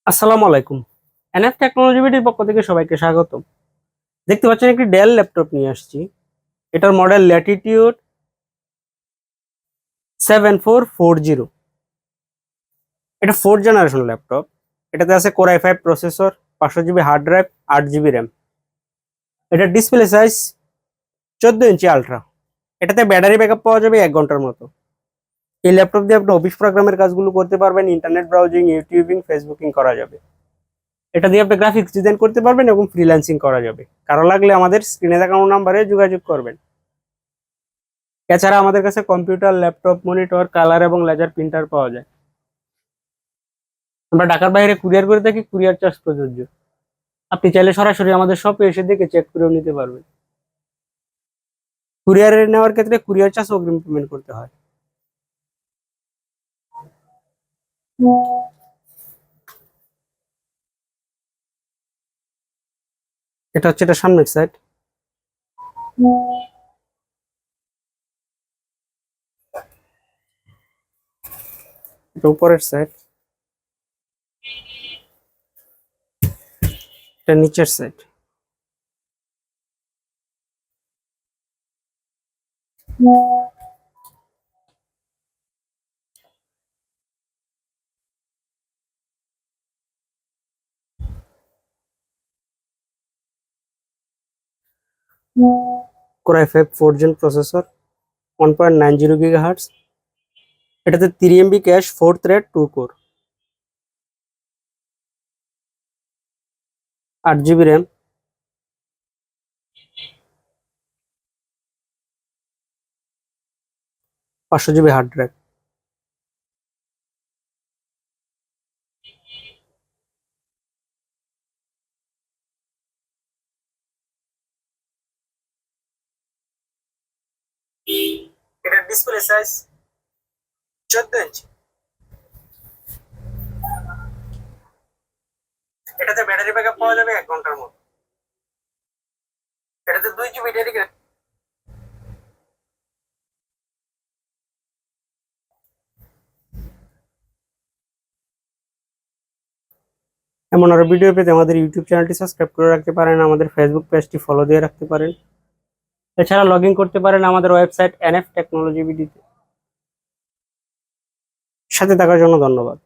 আসসালামু আলাইকুম। NF technology বিডির পক্ষ থেকে সবাইকে স্বাগত। দেখতে পাচ্ছেন একটি ডেল ল্যাপটপ নিয়ে আসছি। এটার মডেল ল্যাটিটিউড 7440। এটা 4th জেনারেশন ল্যাপটপ। এটাতে আছে core i5 processor, 500 GB hard drive, 8 GB RAM. এটার ডিসপ্লে সাইজ 14 ইঞ্চি আলট্রা। এটাতে ব্যাটারি ব্যাকআপ পাওয়া যাবে 1 ঘন্টার মতো। এই ল্যাপটপ দিয়ে আপনি অফিস প্রোগ্রামের কাজগুলো করতে পারবেন, ইন্টারনেট ব্রাউজিং, ইউটিউবিং, ফেসবুকিং করা যাবে। এটা দিয়ে আপনি গ্রাফিক্স ডিজাইন করতে পারবেন এবং ফ্রিল্যান্সিং করা যাবে। কারো লাগলে আমাদের স্ক্রিনে দেখানো নাম্বারে যোগাযোগ করবেন। এছাড়া আমাদের কাছে কম্পিউটার, ল্যাপটপ, মনিটর, কালার এবং লেজার প্রিন্টার পাওয়া যায়। আমরা ঢাকার বাইরে কুরিয়ার করে থাকি, কুরিয়ার চার্জ প্রযোজ্য। আপনি চাইলে সরাসরি আমাদের শপে এসে দেখে চেক করেও নিতে পারবেন। কুরিয়ারে নেওয়ার ক্ষেত্রে কুরিয়ার চার্জ অগ্রিম পেমেন্ট করতে হয়। এটা হচ্ছে এটা সামনের সাইড। এটা উপরের সাইড। এটা নিচের side. Core i5 4th gen processor, 1.90 GHz। এটাতে 3 MB cache, 4 thread, 2 core, 8 GB RAM, 500 GB hard drive. এটার ডিসপ্লে সাইজ 14 ইঞ্চি। এটাতে ব্যাটারি ব্যাকআপ পাওয়া যাবে 1 ঘন্টার মতো। এটাতে 2 GB ডেডিকেটেড। এমন আরো ভিডিও পেতে আমাদের ইউটিউব চ্যানেলটি সাবস্ক্রাইব করে রাখতে পারেন, আমাদের ফেসবুক পেজটি ফলো দিয়ে রাখতে পারেন। এছাড়া লগ ইন করতে পারেন আমাদের ওয়েবসাইট এনএফ টেকনোলজি বিডিতে। সাথে থাকার জন্য ধন্যবাদ।